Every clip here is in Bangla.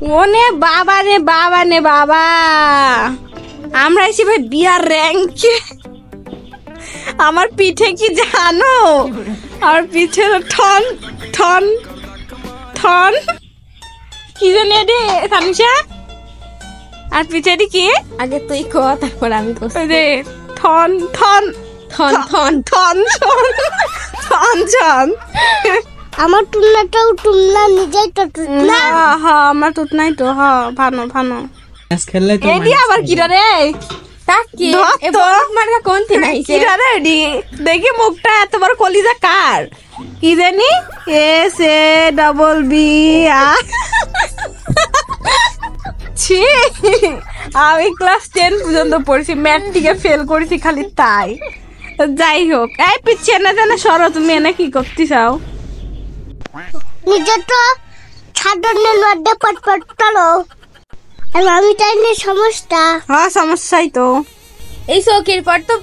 ওনে বাবা রে বাবা নে বাবা, আমরা এসে ভাই বিয়ার র্যাঙ্কে। আমার পিঠে কি জানো, আর পিঠে ঠন ঠন ঠন কি জানি রে তানিশা, আর পিঠেটি কি? আগে তুই কো, তারপর আমি ওই রে ঠন ঠন থন থন ঠন ঠন ঠন ঠন। আমার টুলনাটাও টুলনা, নিজেই তো টুলনা। হ্যাঁ আমার টুট নাই তো, হ্যাঁ ভানো ভানো। ম্যাচ খেললে তো এডি আবার কি রে? তাকি ধর এ তো। মারকা কোন তিন আইছে? কি রে এডি? দেখি মুখটা এত বড় কলিজা কার? কি জানি? এস এ ডাবল বি আর। ছি, আমি ক্লাস 10 পর্যন্ত পড়ছি, ম্যাট্রিকে ফেল করেছি খালি তাই। যাই হোক, এই পিছিয়ে না জানা সরো, তুমি এনে কি করতে চাও? নিজে তো সাধারণের মধ্যে পটপট চলো, আর আমি তাই নিয়ে সমস্যা। হ্যাঁ সমস্যাই তো। এই চৌকির পর তো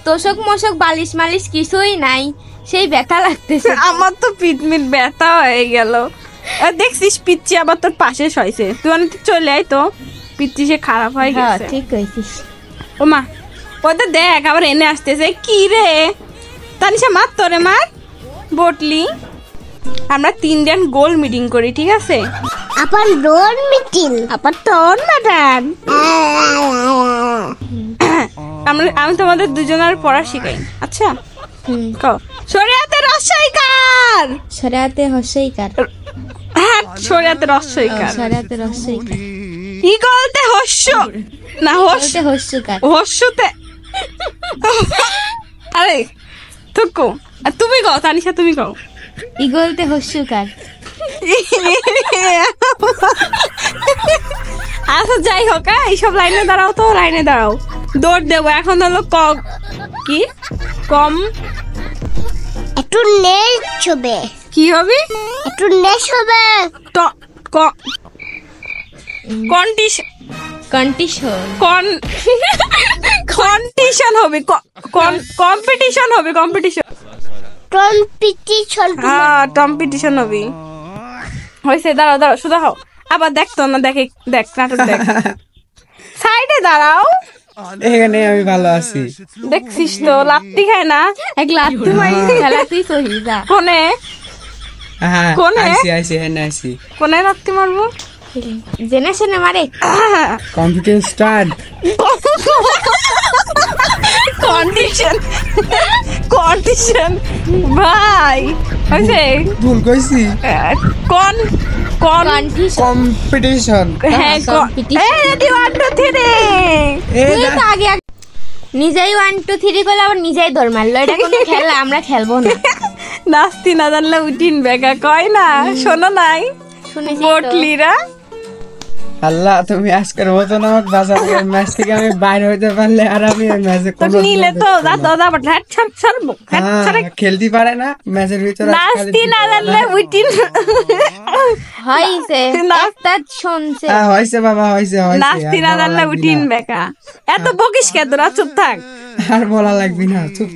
তোষক মশক বালিশ মালিশ কিছুই নাই, সেই ব্যথা লাগতেছে। আমার তো পিঠ মিট ব্যথা হয়ে গেল। দেখছিস পিচ্ছি আবার তোর পাশে শয়েছে, তুই অনেক চলে আয় তো, পিচ্ছি সে খারাপ হয়ে হ্যাঁ গেছে। ঠিক কইছিস। ও মা, ওদের দেখ আবার এনে আসতেছে। কি রে তানিশা, মার তোরে মার বটলি। আমরা 3 জন গোল মিটিং করি, ঠিক আছে? আপন ডোর মিটিং। আবার তোর ম্যাডাম, আমি তোমাদের দুজনের পড়া শিখাই, আচ্ছা? কও শরিয়াতে রসইকার। শরিয়াতে হস্যইকার। হ্যাঁ শরিয়াতে রসইকার। শরিয়াতে হস্যইকার। ইগলতে হস্য না বলতে হস্যকার। হস্যতে। আরে থুকু, আর তুমি কও তানিশা, তুমি কও। ইগলতে হস্যকার। আচ্ছা যাই হোক, এইসব লাইনে দাঁড়াও তো, লাইনে দাঁড়াও। দৌড় দেবো এখন। হলো কি কম একটু নেই ছবে, কি হবে? একটু নেশ হবে। Condition condition. কন্ডিশন হবে, কম্পিটিশন হবে, কম্পিটিশন। কম্পিটিশন। হ্যাঁ কম্পিটিশন হবে। হয়েছে, দাঁড়াও দাঁড়াও, শুধু হও। আবার দেখ তো না, দেখে দেখ নাটক দেখ। সাইডে দাঁড়াও। এখানে আমি ভালো আছি। দেখছিস তো লাত্তি খায় না, এক লাত্তি মারি খেলা তুই সহি যা। কোনে হ্যাঁ কোনে? আইসি হ্যাঁ আইসি। কোনে লাত্তি মারবো? জেনে শুনে মারে। Computer start. কন্ডিশন কন্ডিশন ভাই হয়েছে। ভুল কইছি। কোন কোন কম্পিটিশন। হ্যাঁ রেডি 1 2 3। তুই তো আগে নিজেই 1 2 3 করলে আবার নিজেই দৌড় মারলো। এটা কোনো খেলা, আমরা খেলবো না। নাস্তি না জানলে উঠিন বেকা কয় না, শোনো নাই শুনেছি তো। বটলিরা। আল্লাহ তুমি আজকের মতন আমাকে বাঁচাবে। ম্যাচ থেকে আমি বাইরে হইতে পারলে আর আমি ওই ম্যাচে তো নিলে তো দাদা বাট হ্যাট ছাড় ছাড়বো, হ্যাট ছাড়ে খেলতে পারে না ম্যাচের ভিতরে। নাস্তি না জানলে উঠিন। হইছে একটা শুনছে। হ্যাঁ হইছে বাবা, হইছে হইছে। নাস্তি না জানলে উঠিন বেকা। এত বকিস কে তোরা, চুপ থাক। আর বলা লাগবে না, চুপ।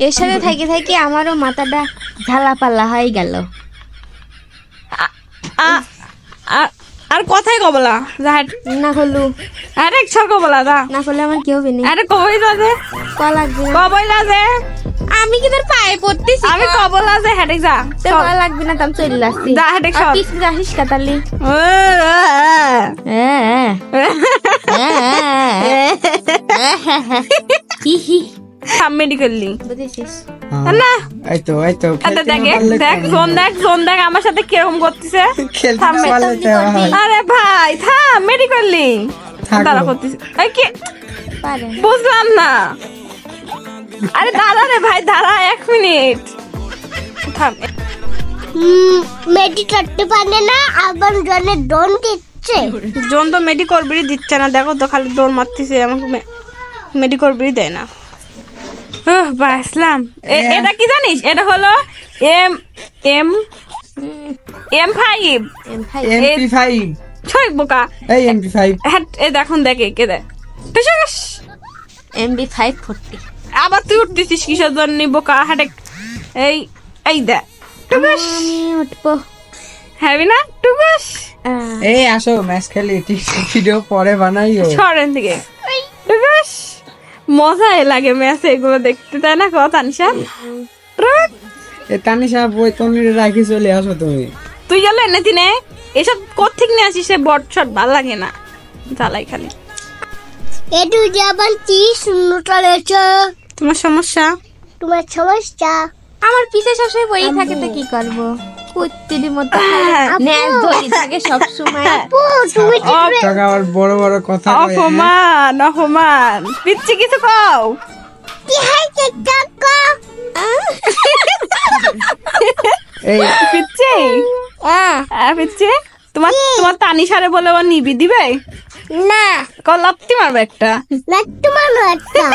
এর সাথে থাকি থাকি আমারও মাথাটা ঝালাপালা হয়ে গেল। আর কথাই কবলা যাহাট না করলু, আরে সর কবলা দা না করলে আমার কি হবে না। আরে কবই দে, কয়া লাগবে না। কবই দে। আমি কি তোর পায়ে পড়তেছি? আমি কবলা যে হেঁটে যা, তোর কয়া লাগবে না, তাম চলে আসছি। যা হেঁটে সর। কিছু যাহিস কাতালি। মেডিকেলি বুঝেছিস? না এই তো দেখ জোন দেখ আমার সাথে কিরকম করতেছে। খেলতে না পারলে তো হয়। আরে ভাই থাম, মেডিকেলি দাঁড়া করতেছে। এই কি পারে বুঝলাম না। আরে দাঁড়া রে ভাই, দাঁড়া 1 মিনিট থাম। মেডি করতে পারে না, আবার জনে ডন দিচ্ছে। জোন তো মেডিকল বিড়ি দিচ্ছে না, দেখো তো খালি দৌড় মারতেছে, আমাকে মেডিকল বিড়ি দেয় না। বাসলাম। এটা কি জানিস? এটা হলো M5 MP5। ছয় বোকা। এই MP5। হ্যাঁ এ দেখুন, দেখে কে দেখ MB5 40। আবার তুই উঠতেছিস কিসের জন্য বোকা? হাটে এই দেখ আমি উঠবো। হ্যাবি না টুকুস। এই আসো ম্যাচ খেলি, ভিডিও পরে বানাইও। সরেন দিকে বেশ মজাই লাগে ম্যাচে এগুলো দেখতে, তাই না কথা নিশা? এ তানিশা বই তুমি রাখি চলে আসো তুমি। তুই গেল এনে দিনে এসব কোথেকে নিয়ে আসিস? সে বট শট ভাল লাগে না, জ্বালাই খালি। একটু যাবার কি শূন্যটা রয়েছে, তোমার সমস্যা? তোমার সমস্যা। আমার পিছে সবসময় বই থাকে তো কি করবো, কুত্তির মতো ন্যাজ ধরি থাকে সবসময়। ও তুমি তোকে আবার বড় বড় কথা কয়, হ্যাঁ? অপমান অপমান। পিচ্ছি কিছু কও। কি হাইছে কাকা? এই পিচ্ছি পিচ্ছি তোমার তোমার তানিশারে বলে ও নিবি দিবে না কলাপ্তি মারবে একটা। না তোমার একটা